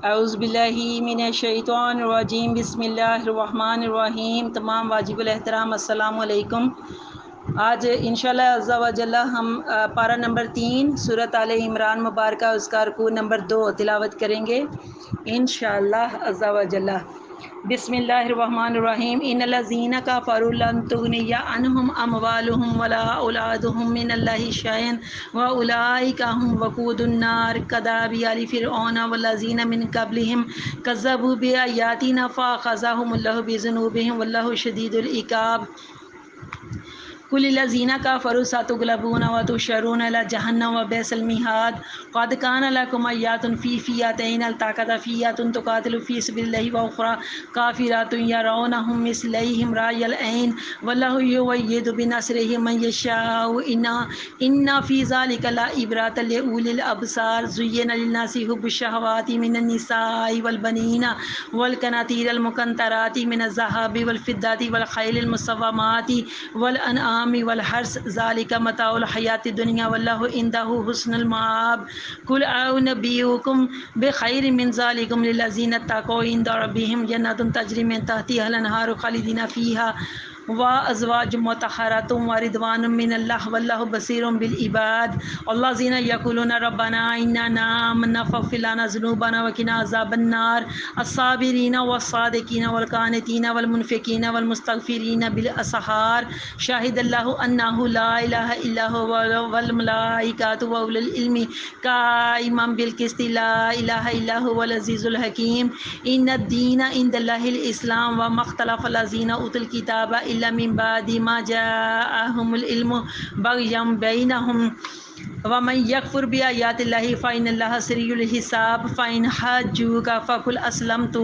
اعوذ باللہ من الشیطان الرجیم، بسم اللہ الرحمن الرحیم۔ تمام واجب الاحترام السلام علیکم۔ آج انشاءاللہ عز و جل ہم پارہ نمبر 3 سورۃ آل عمران مبارکہ اس کا رکوع نمبر 2 تلاوت کریں گے انشاءاللہ عز و جل۔ بسم اللہ الرحمن الرحیم۔ ان الذین کفروا لن تغنی عنہم اموالہم ولا اولادہم من اللہ شیئا واولئک ھم وقود النار کداب آل فرعون والذین من قبلہم کذبوا بآیاتنا فأخذہم اللہ بذنوبہم واللہ شدید العقاب۔ قل الذین کفروا ستغلبون وتحشرون الی جہنم وبئس المہاد۔ قد کان لکم آیۃ فی فئتین التقطا فئۃ تقاتل فی سبیل اللہ واخری کافرۃ یرونہم مثلیہم رأی العین واللہ یؤید بنصرہ من یشاء ان فی ذلک لعبرۃ لأولی الابصار۔ زین للناس حب الشہوات من النساء والبنین والقناطیر المقنطرۃ من الذھب والفضة والخیل المسومۃ والانعام والحرث ذلک متاع الحیاۃ الدنیا واللہ عندہ حسن المآب۔ قل أنبئکم بخیر من ذلکم للذین اتقوا عند ربہم جنات تجری من تحتہا الانہار خالدین فیہا وازواج مطہرۃ ورضوان من اللہ واللہ بصیر بالعباد۔ الذین یقولون ربنا اننا آمنا فاغفر لنا ذنوبنا وقنا عذاب النار۔ الصابرین والصادقین والقانتین والمنفقین والمستغفرین بالاسحار۔ شاہد اللہ انہ لا الہ الا هو والملائکۃ واولو العلم قائما بالقسط لا الہ الا هو العزیز الحکیم۔ ان الدین عند اللہ الاسلام وما اختلف الذین اوتوا الکتاب الا من بعد ما جاءهم العلم بغیا بینہم ومن یکفر بآیات اللہ فإن اللہ سریع الحساب۔ فإن حاجوک فقل اسلمت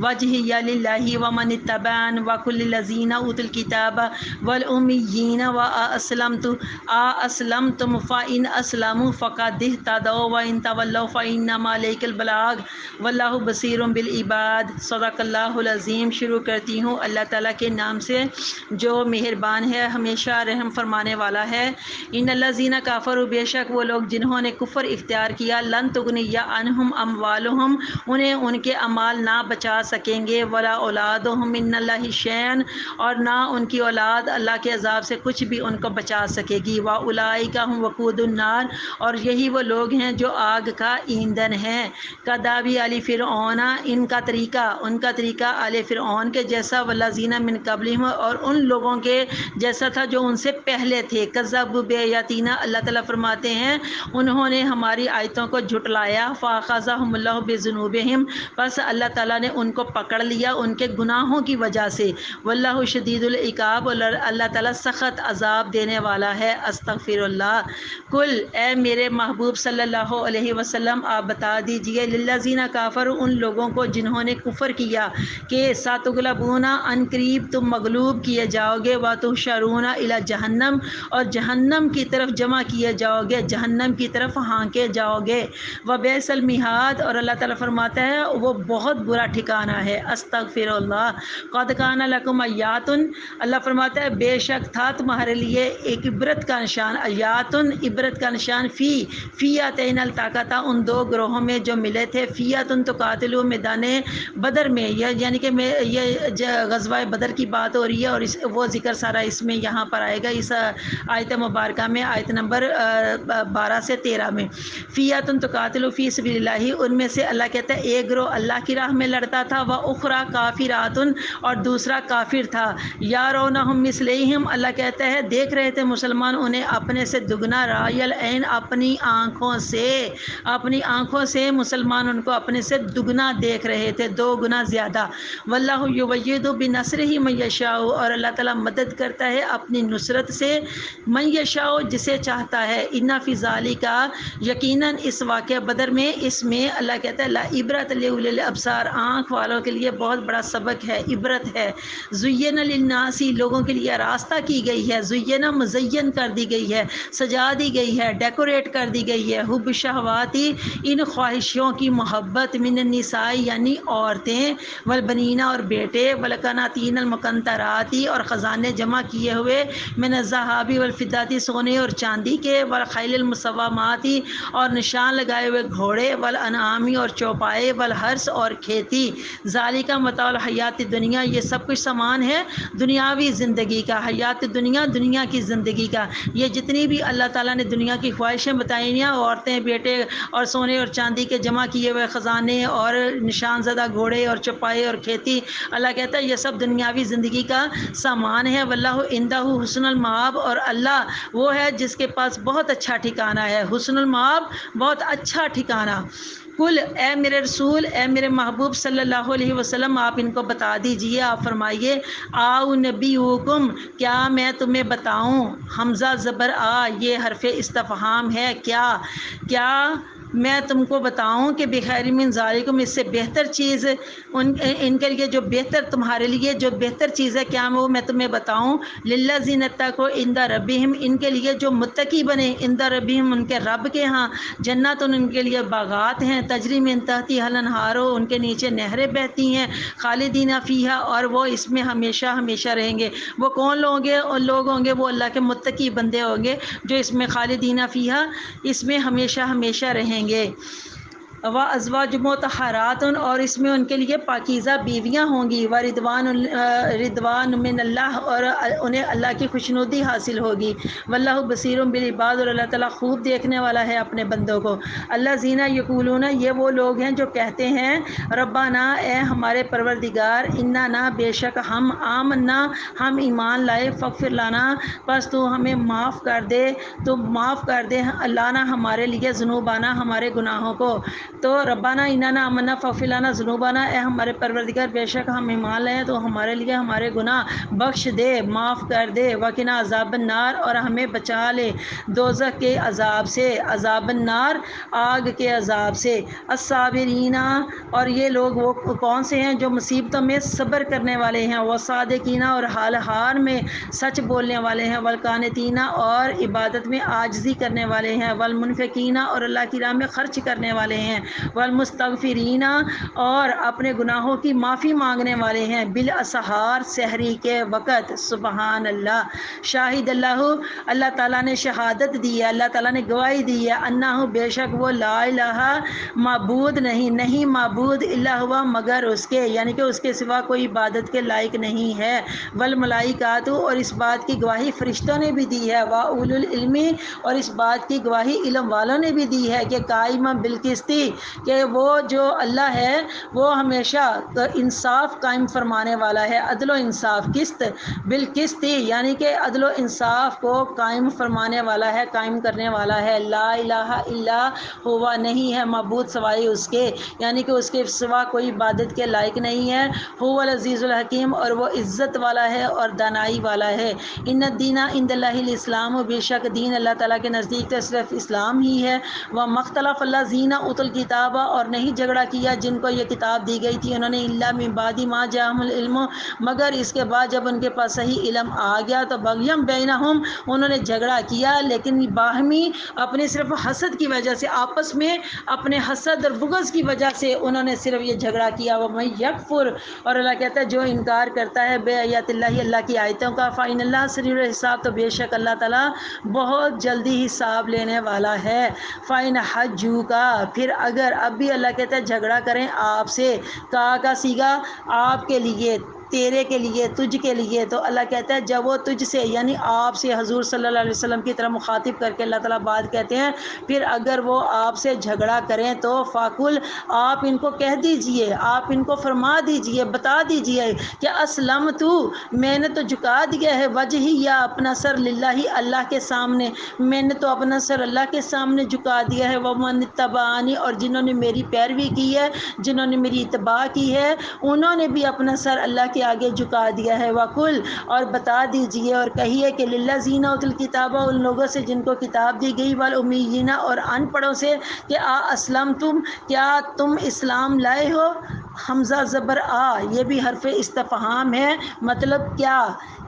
وجہی للہ ومن اتبعن وقل للذین اوتوا الکتاب والامیین اسلمتم فإن اسلموا فقد اہتدوا وإن تولوا فإنما علیک البلاغ واللہ بصیر بالعباد۔ صدق اللہ العظیم۔ شروع کرتی ہوں اللہ تعالیٰ کے نام سے جو مہربان ہے، ہمیشہ رحم فرمانے والا ہے۔ ان الذین کفروا، بے شک وہ لوگ جنہوں نے کفر اختیار کیا، لن تغنی عنہم اموالہم، انہیں ان کے امال نہ بچا سکیں گے، ولا اولادہم من اللہ شیئا، اور نہ ان کی اولاد اللہ کے عذاب سے کچھ بھی ان کو بچا سکے گی، واولئک ھم وقود النار، اور یہی وہ لوگ ہیں جو آگ کا ایندھن ہیں۔ کداب آل فرعون، ان کا طریقہ آل فرعون کے جیسا، والذین من قبلہم، اور ان لوگوں کے جیسا تھا جو ان سے پہلے تھے۔ کذبوا بآیاتنا، اللہ تعالیٰ فرماتے ہیں انہوں نے ہماری آیتوں کو جھٹلایا، فاخذہم اللہ بذنوبہم، پس اللہ تعالیٰ نے ان کو پکڑ لیا ان کے گناہوں کی وجہ سے۔ واللہ شدید العقاب، اور اللہ تعالیٰ سخت عذاب دینے والا ہے۔ استغفر اللہ۔ کل، اے میرے محبوب صلی اللہ علیہ وسلم، آپ بتا دیجئے، للذین کفروا، ان لوگوں کو جنہوں نے کفر کیا، کہ ستغلبون، ان قریب تم مغلوب کیے جاؤ گے، وتحشرون الی جہنم، اور جہنم کی طرف جمع کیے جاؤ گے، جہنم کی طرف ہانکے جاؤ گے، وبئس المہاد، اور اللہ تعالیٰ فرماتا ہے وہ بہت برا ٹھکانہ ہے۔ استغفر اللہ۔ قد کان لکم آیات، اللہ فرماتا ہے بے شک تھا تمہارے لیے ایک عبرت کا نشان، آیات، عبرت کا نشان، فی فئتین التقطا، ان دو گروہوں میں جو ملے تھے، فئۃ تقاتل، میدان بدر میں، یعنی کہ یہ غزوہ بدر کی بات ہو رہی ہے، اور وہ ذکر سارا اس میں یہاں پر آئے گا، اس آیت مبارکہ میں، آیت نمبر 12 سے 13 میں۔ فئۃ تقاتل فی سبیل اللہ، ان میں سے اللہ کہتا ہے ایک گروہ اللہ کی راہ میں لڑتا تھا، واخری کافرات، اور دوسرا کافر تھا، یرونہم مثلیہم، اللہ کہتا ہے دیکھ رہے تھے مسلمان انہیں اپنے سے دگنا، رأی العین، اپنی آنکھوں سے مسلمان ان کو اپنے سے دگنا دیکھ رہے تھے، دو گنا زیادہ۔ واللہ یؤید بنصرہ من یشاء، اور اللہ تعالیٰ مدد کرتا ہے اپنی نصرت سے من یشاء، جسے چاہتا ہے۔ ان فی ذالک، یقیناً اس واقعہ بدر میں، اس میں اللہ کہتا ہے لعبرۃ لأولی الابصار، آنکھ والوں کے لیے بہت بڑا سبق ہے، عبرت ہے۔ زین للناس، لوگوں کے لیے راستہ کی گئی ہے، زین مزین کر دی گئی ہے، سجا دی گئی ہے، ڈیکوریٹ کر دی گئی ہے، حب الشہوات، ان خواہشوں کی محبت، من النساء، یعنی عورتیں، والبنین، اور بیٹے، والقناطیر المقنطرات، اور خزانے جمع کیے ہوئے، من الذھب والفضة، سونے اور چاندی کے، والخیل والخیل المسوماتی اور نشان لگائے ہوئے گھوڑے، والانعامی اور چوپائے، والحرث اور کھیتی، ذالک متاع الحیات دنیا، یہ سب کچھ سامان ہے دنیاوی زندگی کا، حیات دنیا، دنیا کی زندگی کا۔ یہ جتنی بھی اللہ تعالیٰ نے دنیا کی خواہشیں بتائی ہیں، عورتیں، بیٹے اور سونے اور چاندی کے جمع کیے ہوئے خزانے اور نشان زدہ گھوڑے اور چوپائے اور کھیتی، اللہ کہتا ہے یہ سب دنیاوی زندگی کا سامان ہے۔ واللہ عندہ حسن المآب، اور اللہ وہ ہے جس کے پاس بہت اچھا ٹھکانہ ہے، حسن المآب، بہت اچھا ٹھکانہ۔ کل، اے میرے رسول، اے میرے محبوب صلی اللہ علیہ وسلم، آپ ان کو بتا دیجئے، آپ فرمائیے، آؤ نبیکم، کیا میں تمہیں بتاؤں، حمزہ زبر آ، یہ حرف استفہام ہے، کیا میں تم کو بتاؤں کہ بخیر من ذالکم، اس سے بہتر چیز ان کے لیے، جو بہتر تمہارے لیے جو بہتر چیز ہے، کیا میں تمہیں بتاؤں، للذین اتقوا عند ربہم، ان کے لیے جو متقی بنے، عند ربہم، ان کے رب کے ہاں، جنت، ان کے لیے باغات ہیں، تجری من تحتہا الانہار، ان کے نیچے نہریں بہتی ہیں، خالدین فیہا، اور وہ اس میں ہمیشہ ہمیشہ رہیں گے۔ وہ کون لوگ ہیں؟ اور لوگ ہوں گے وہ اللہ کے متقی بندے ہوں گے جو اس میں خالدین فیہا، اس میں ہمیشہ ہمیشہ رہیں گے۔ وازواج مطہرات، اور اس میں ان کے لیے پاکیزہ بیویاں ہوں گی، رضوان من اللہ، اور انہیں اللہ کی خوشنودی حاصل ہوگی۔ واللہ بصیر بالعباد، اور اللہ تعالیٰ خوب دیکھنے والا ہے اپنے بندوں کو۔ الذین یقولون، یہ وہ لوگ ہیں جو کہتے ہیں، ربنا، اے ہمارے پروردگار، اننا، بے شک ہم، آمنا، ہم ایمان لائے، فاغفر لنا، پس تو ہمیں معاف کر دے، لانا، ہمارے لیے، ذنوبنا، ہمارے گناہوں کو۔ تو ربنا اننا آمنا فاغفر لنا ذنوبنا، اے ہمارے پروردگار، بے شک ہم ایمان لائے تو ہمارے لیے ہمارے گناہ بخش دے، معاف کر دے، وقنا عذاب النار، اور ہمیں بچا لے دوزخ کے عذاب سے، عذاب النار، آگ کے عذاب سے۔ الصابرین، اور یہ لوگ وہ کون سے ہیں جو مصیبتوں میں صبر کرنے والے ہیں، وہ صادقین، اور حال حال میں سچ بولنے والے ہیں، والقانتین، اور عبادت میں عاجزی کرنے والے ہیں، والمنفقین، اور اللہ کی راہ میں خرچ کرنے والے ہیں، والمستغفرین، اور اپنے گناہوں کی معافی مانگنے والے ہیں، بالاسحار، سحری کے وقت۔ سبحان اللہ، شاہد اللہ، اللہ تعالیٰ نے شہادت دی ہے، اللہ تعالیٰ نے گواہی دی ہے، انہ، بے شک وہ، لا الہ، معبود نہیں معبود، الا ہوا، مگر اس کے، یعنی کہ اس کے سوا کوئی عبادت کے لائق نہیں ہے، والملائکات، اور اس بات کی گواہی فرشتوں نے بھی دی ہے، واولو العلم، اور اس بات کی گواہی علم والوں نے بھی دی ہے، کہ قائم بالقسط، کہ وہ جو اللہ ہے وہ ہمیشہ انصاف قائم فرمانے والا ہے، عدل و انصاف، قسط، بالقسط، یعنی کہ عدل و انصاف کو قائم فرمانے والا ہے، قائم کرنے والا ہے، لا الہ الا ہوا، نہیں ہے معبود سوائے اس کے، یعنی کہ اس کے سوا کوئی عبادت کے لائق نہیں ہے، هو العزیز الحکیم، اور وہ عزت والا ہے اور دانائی والا ہے۔ ان الدین عند اللہ الاسلام، بے شک دین اللہ تعالیٰ کے نزدیک تو صرف اسلام ہی ہے، ومختلف الذین اوتوا الکتاب، اور نہیں جھگڑا کیا جن کو یہ کتاب دی گئی تھی انہوں نے، الا من بعد ما جاءہم العلم، مگر اس کے بعد جب ان کے پاس صحیح علم آ گیا، تو بغیم بینہم، انہوں نے جھگڑا کیا، لیکن باہمی، اپنے صرف حسد کی وجہ سے، آپس میں اپنے حسد اور بغض کی وجہ سے انہوں نے صرف یہ جھگڑا کیا۔ ومن یکفر، اور اللہ کہتا ہے جو انکار کرتا ہے بے آیات اللہ، اللہ کی آیتوں کا، فإن اللہ سریع الحساب، تو بے شک اللہ تعالیٰ بہت جلدی حساب لینے والا ہے۔ فإن حجوک، پھر اگر، اب بھی اللہ کہتا ہے جھگڑا کریں آپ سے، کا سیگا آپ کے لیے، تیرے کے لیے، تجھ کے لیے، تو اللہ کہتا ہے جب وہ تجھ سے، یعنی آپ سے، حضور صلی اللہ علیہ وسلم کی طرح مخاطب کر کے اللہ تعالیٰ بات کہتے ہیں، پھر اگر وہ آپ سے جھگڑا کریں تو فاقل، آپ ان کو کہہ دیجئے، آپ ان کو فرما دیجئے، بتا دیجئے کہ اسلمت، میں نے تو جھکا دیا ہے، وجہی، یا اپنا سر، للہ، اللہ کے سامنے، میں نے تو اپنا سر اللہ کے سامنے جھکا دیا ہے، ومن اتبعنی، اور جنہوں نے میری پیروی کی ہے، جنہوں نے میری اتباع کی ہے، انہوں نے بھی اپنا سر اللہ کے آگے جھکا دیا ہے، وقل، اور بتا دیجئے اور کہیے کہ للذین اوتوا الکتاب، ان لوگوں سے جن کو کتاب دی گئی، والامیین، اور ان پڑھوں سے، کہ اسلمتم، کیا تم اسلام لائے ہو، حمزہ زبر آ، یہ بھی حرف استفہام ہے، مطلب کیا؟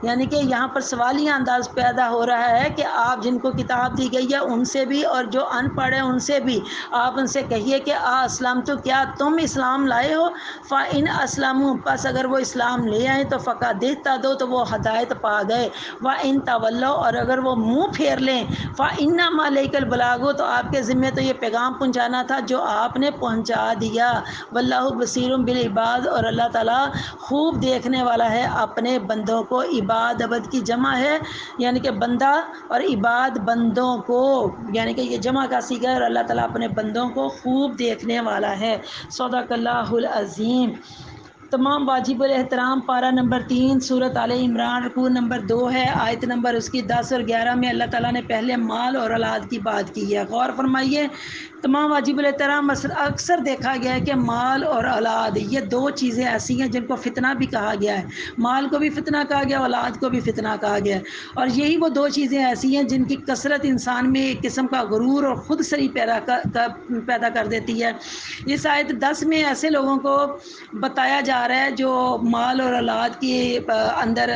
یعنی کہ یہاں پر سوالیہ انداز پیدا ہو رہا ہے کہ آپ جن کو کتاب دی گئی ہے ان سے بھی، اور جو ان پڑھ ہیں ان سے بھی آپ ان سے کہیے کہ اسلام تو کیا تم اسلام لائے ہو؟ فَإِنْ أَسْلَمُوا، پس اگر وہ اسلام لے آئیں تو فقط اہتدوا، تو وہ ہدایت پا گئے۔ وَإِنْ تَوَلَّوْا، اور اگر وہ منہ پھیر لیں، فَإِنَّمَا عَلَيْكَ الْبَلَاغُ، تو آپ کے ذمے تو یہ پیغام پہنچانا تھا جو آپ نے پہنچا دیا۔ واللہ بصیر بالعباد، اور اللہ تعالیٰ خوب دیکھنے والا ہے اپنے بندوں کو۔ عباد عبد کی جمع ہے، یعنی کہ بندہ، اور عباد بندوں کو، یعنی کہ یہ جمع کا صیغہ ہے، اور اللہ تعالیٰ اپنے بندوں کو خوب دیکھنے والا ہے۔ صدق اللہ العظیم۔ تمام واجب الاحترام، پارہ نمبر 3 سورۃ آل عمران، رکوع نمبر 2 ہے، آیت نمبر اس کی 10 اور 11 میں اللہ تعالیٰ نے پہلے مال اور اولاد کی بات کی ہے۔ غور فرمائیے، تمام واجب الاحترام اکثر دیکھا گیا ہے کہ مال اور اولاد یہ دو چیزیں ایسی ہیں جن کو فتنہ بھی کہا گیا ہے۔ مال کو بھی فتنہ کہا گیا، اولاد کو بھی فتنہ کہا گیا ہے، اور یہی وہ دو چیزیں ایسی ہیں جن کی کثرت انسان میں ایک قسم کا غرور اور خود سری پیدا کر دیتی ہے۔ اس آیت 10 میں ایسے لوگوں کو بتایا جا رہا ہے جو مال اور اولاد کے اندر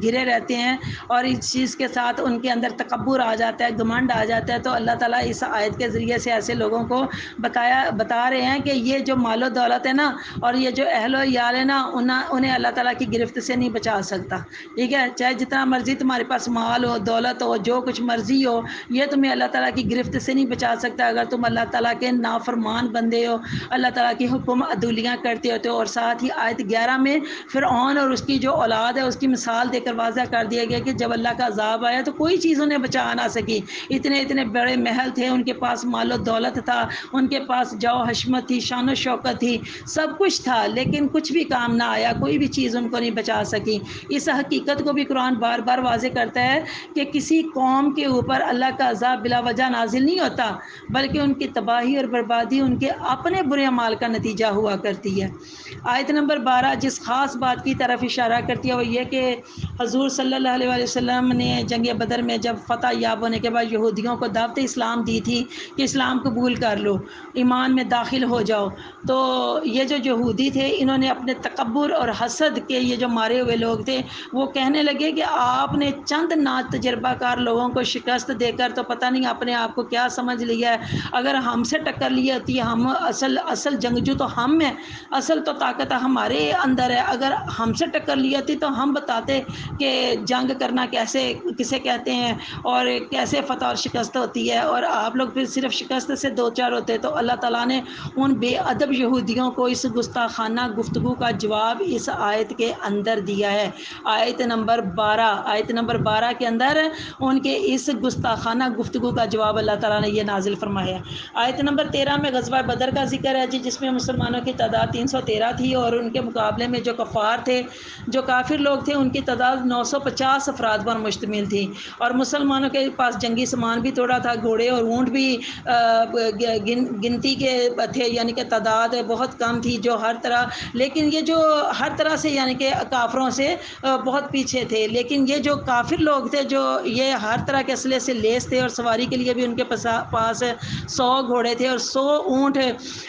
گرے رہتے ہیں، اور اس چیز کے ساتھ ان کے اندر تکبر آ جاتا ہے، گھمنڈ آ جاتا ہے۔ تو اللہ تعالیٰ اس آیت کے ذریعے سے ایسے لوگوں کو بتا رہے ہیں کہ یہ جو مال و دولت ہے نا، اور یہ جو اہل و عیال ہے نا، انہیں اللہ تعالیٰ کی گرفت سے نہیں بچا سکتا، ٹھیک ہے؟ چاہے جتنا مرضی تمہارے پاس مال ہو، دولت ہو، جو کچھ مرضی ہو، یہ تمہیں اللہ تعالیٰ کی گرفت سے نہیں بچا سکتا اگر تم اللہ تعالیٰ کے نافرمان بندے ہو، اللہ تعالیٰ کی حکم عدولیاں کرتے ہوتے ہو۔ اور ساتھ ہی آیت 11 میں فرعون اور اس کی جو اولاد ہے اس کی مثال دے کر واضح کر دیا گیا کہ جب اللہ کا عذاب آیا تو کوئی چیز انہیں بچا نہ سکی۔ اتنے بڑے محل تھے، ان کے پاس مال و دولت تھا، ان کے پاس جو حشمت تھی، شان و شوکت تھی، سب کچھ تھا، لیکن کچھ بھی کام نہ آیا، کوئی بھی چیز ان کو نہیں بچا سکی۔ اس حقیقت کو بھی قرآن بار بار واضح کرتا ہے کہ کسی قوم کے اوپر اللہ کا عذاب بلا وجہ نازل نہیں ہوتا، بلکہ ان کی تباہی اور بربادی ان کے اپنے برے اعمال کا نتیجہ ہوا کرتی ہے۔ آیت نمبر 12 جس خاص بات کی طرف اشارہ کرتی ہے وہ یہ کہ حضور صلی اللہ علیہ وسلم نے جنگ بدر میں جب فتح یاب ہونے کے بعد یہودیوں کو دعوت اسلام دی تھی کہ اسلام قبول کر لو، ایمان میں داخل ہو جاؤ، تو یہ جو یہودی تھے انہوں نے اپنے تکبر اور حسد کے یہ جو مارے ہوئے لوگ تھے وہ کہنے لگے کہ آپ نے چند نا تجربہ کار لوگوں کو شکست دے کر تو پتہ نہیں اپنے آپ کو کیا سمجھ لیا ہے، اگر ہم سے ٹکر لی ہوتی ہے، ہم اصل جنگجو تو ہم ہیں، اصل تو طاقت ہمارے اندر ہے، اگر ہم سے ٹکر لی ہوتی تو ہم بتاتے کہ جنگ کرنا کسے کہتے ہیں اور کیسے فتح اور شکست ہوتی ہے، اور آپ لوگ پھر صرف شکست سے دو چار ہوتے۔ تو اللہ تعالیٰ نے ان بے ادب یہودیوں کو اس گستاخانہ گفتگو کا جواب اس آیت کے اندر دیا ہے۔ آیت نمبر 12 کے اندر ان کے اس گستاخانہ گفتگو کا جواب اللہ تعالیٰ نے یہ نازل فرمایا۔ آیت نمبر 13 میں غزوہ بدر کا ذکر ہے جس میں مسلمانوں کی تعداد 313 تھی، اور ان کے مقابلے میں جو کفار تھے، جو کافر لوگ تھے، ان کی تعداد 950 افراد پر مشتمل تھی، اور مسلمانوں کے پاس جنگی سامان بھی تھوڑا تھا، گھوڑے اور اونٹ بھی گنتی کے تھے، یعنی کہ تعداد بہت کم تھی جو ہر طرح، لیکن یہ جو ہر طرح سے یعنی کہ کافروں سے بہت پیچھے تھے، لیکن یہ جو کافر لوگ تھے جو یہ ہر طرح کے اسلحے سے لیس تھے، اور سواری کے لیے بھی ان کے پاس 100 گھوڑے تھے اور 100 اونٹ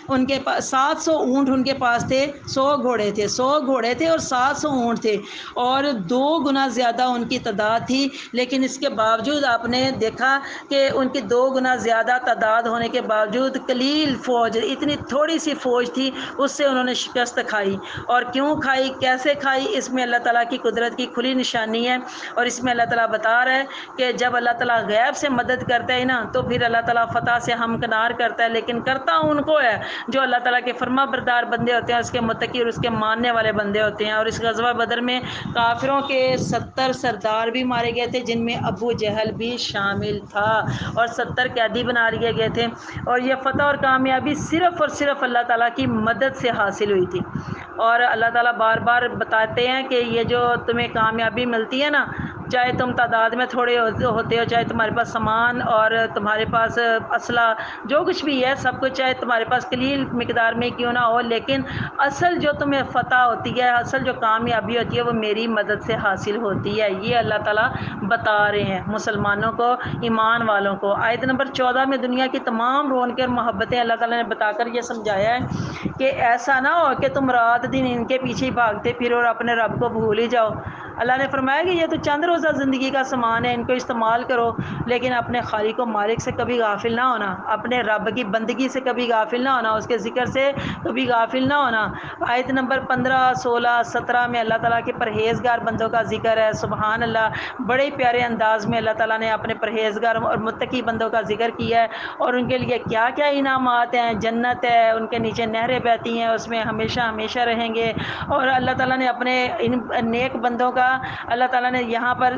ان کے پاس، 700 اونٹ ان کے پاس تھے، 100 گھوڑے تھے اور 700 اونٹ تھے، اور 2 گنا زیادہ ان کی تعداد تھی، لیکن اس کے باوجود آپ نے دیکھا کہ ان کی 2 گنا زیادہ تعداد ہونے کے باوجود قلیل فوج، اتنی تھوڑی سی فوج تھی، اس سے انہوں نے شکست کھائی، اور کیوں کھائی، کیسے کھائی، اس میں اللہ تعالیٰ کی قدرت کی کھلی نشانی ہے، اور اس میں اللہ تعالیٰ بتا رہا ہے کہ جب اللہ تعالیٰ غیب سے مدد کرتا ہے نا تو پھر اللہ تعالیٰ فتح سے ہمکنار کرتا ہے، لیکن کرتا ان کو ہے جو اللہ تعالیٰ کے فرما بردار بندے ہوتے ہیں، اس کے متقی اور اس کے ماننے والے بندے ہوتے ہیں۔ اور اس غزوہ بدر میں کافروں کے 70 سردار بھی مارے گئے تھے، جن میں ابو جہل بھی شامل تھا، اور 70 قیدی بنا لیے گئے تھے، اور یہ فتح اور کامیابی صرف اور صرف اللہ تعالیٰ کی مدد سے حاصل ہوئی تھی۔ اور اللہ تعالیٰ بار بار بتاتے ہیں کہ یہ جو تمہیں کامیابی ملتی ہے نا، چاہے تم تعداد میں تھوڑے ہوتے ہو، چاہے تمہارے پاس سامان اور تمہارے پاس اسلحہ جو کچھ بھی ہے سب کچھ چاہے تمہارے پاس قلیل مقدار میں کیوں نہ ہو، لیکن اصل جو تمہیں فتح ہوتی ہے، اصل جو کامیابی ہوتی ہے وہ میری مدد سے حاصل ہوتی ہے۔ یہ اللہ تعالیٰ بتا رہے ہیں مسلمانوں کو، ایمان والوں کو۔ آیت نمبر 14 میں دنیا کی تمام رونقیں اور محبتیں اللہ تعالیٰ نے بتا کر یہ سمجھایا ہے کہ ایسا نہ ہو کہ تم رات دن ان کے پیچھے بھاگتے پھرو اور اپنے رب کو بھول ہی جاؤ۔ اللہ نے فرمایا کہ یہ تو چند روزہ زندگی کا سامان ہے، ان کو استعمال کرو، لیکن اپنے خالق و مالک سے کبھی غافل نہ ہونا، اپنے رب کی بندگی سے کبھی غافل نہ ہونا، اس کے ذکر سے کبھی غافل نہ ہونا۔ آیت نمبر 15، 16، 17 میں اللہ تعالیٰ کے پرہیزگار بندوں کا ذکر ہے۔ سبحان اللہ، بڑے پیارے انداز میں اللہ تعالیٰ نے اپنے پرہیزگار اور متقی بندوں کا ذکر کیا ہے، اور ان کے لیے کیا کیا انعامات ہیں۔ جنت ہے، ان کے نیچے نہریں بہتی ہیں، اس میں ہمیشہ ہمیشہ رہیں گے۔ اور اللہ تعالیٰ نے اپنے ان نیک بندوں کا اللہ تعالیٰ نے یہاں پر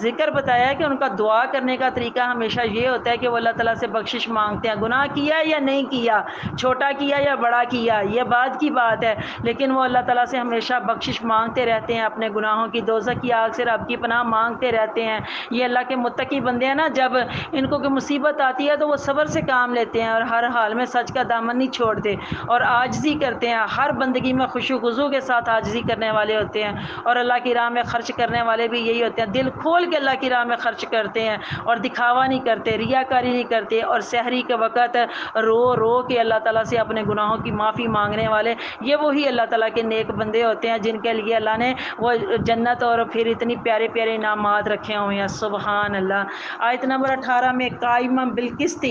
ذکر بتایا ہے کہ ان کا دعا کرنے کا طریقہ ہمیشہ یہ ہوتا ہے کہ وہ اللہ تعالیٰ سے بخشش مانگتے ہیں، گناہ کیا یا نہیں کیا، چھوٹا کیا یا بڑا کیا، یہ بات کی بات ہے، لیکن وہ اللہ تعالیٰ سے ہمیشہ بخشش مانگتے رہتے ہیں، اپنے گناہوں کی، دوزخ کی آگ سے رب کی پناہ مانگتے رہتے ہیں۔ یہ اللہ کے متقی بندے ہیں نا، جب ان کو کوئی مصیبت آتی ہے تو وہ صبر سے کام لیتے ہیں اور ہر حال میں سچ کا دامن نہیں چھوڑتے اور عاجزی کرتے ہیں، ہر بندگی میں خشوع و خضوع کے ساتھ عاجزی کرنے والے ہوتے ہیں۔ اور اللہ کی راہ میں خرچ کرنے والے بھی یہی ہوتے ہیں، دل کھول کے اللہ کی راہ میں خرچ کرتے ہیں اور دکھاوا نہیں کرتے، ریاکاری نہیں کرتے، اور سحری کے وقت رو رو کے اللہ تعالیٰ سے اپنے گناہوں کی معافی مانگنے والے، یہ وہی اللہ تعالیٰ کے نیک بندے ہوتے ہیں جن کے لیے اللہ نے وہ جنت اور پھر اتنی پیارے پیارے انعامات رکھے ہوئے ہیں۔ سبحان اللہ۔ آیت نمبر 18 میں قائما بالقسط،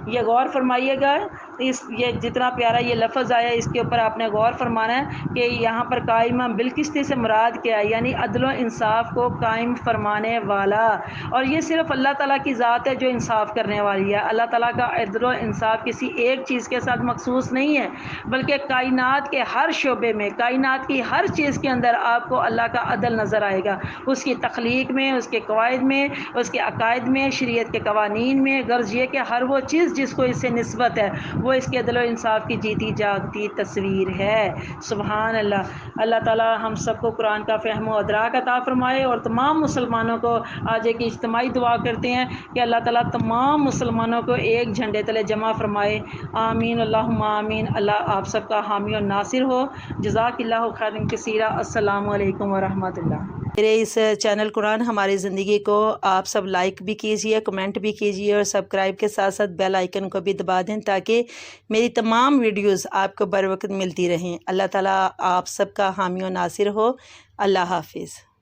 یہ غور فرمائیے گا، یہ جتنا پیارا یہ لفظ آیا اس کے اوپر آپ نے غور فرمانا ہے کہ یہاں پر قائما بالقسط سے مراد کیا ہے، یعنی عدل و انصاف کو قائم فرمانے والا۔ اور یہ صرف اللہ تعالیٰ کی ذات ہے جو انصاف کرنے والی ہے۔ اللہ تعالیٰ کا عدل و انصاف کسی ایک چیز کے ساتھ مخصوص نہیں ہے، بلکہ کائنات کے ہر شعبے میں، کائنات کی ہر چیز کے اندر آپ کو اللہ کا عدل نظر آئے گا، اس کی تخلیق میں، اس کے قواعد میں، اس کے عقائد میں، شریعت کے قوانین میں۔ غرض یہ کہ ہر وہ چیز جس کو اس سے نسبت ہے وہ اس کے عدل و انصاف کی جیتی جاگتی تصویر ہے۔ سبحان اللہ۔ اللہ تعالیٰ ہم سب کو قرآن کا فہم و ادراک عطا فرمائے، اور تمام مسلمانوں کو آج ایک اجتماعی دعا کرتے ہیں کہ اللہ تعالیٰ تمام مسلمانوں کو ایک جھنڈے تلے جمع فرمائے۔ آمین، اللہم آمین۔ اللہ آپ سب کا حامی و ناصر ہو۔ جزاک اللہ خیرا کثیرا۔ السلام علیکم ورحمۃ اللہ۔ میرے اس چینل قرآن ہماری زندگی کو آپ سب لائک بھی کیجئے، کمنٹ بھی کیجئے، اور سبسکرائب کے ساتھ ساتھ بیل آئیکن کو بھی دبا دیں تاکہ میری تمام ویڈیوز آپ کو بر وقت ملتی رہیں۔ اللہ تعالیٰ آپ سب کا حامی و ناصر ہو۔ اللہ حافظ۔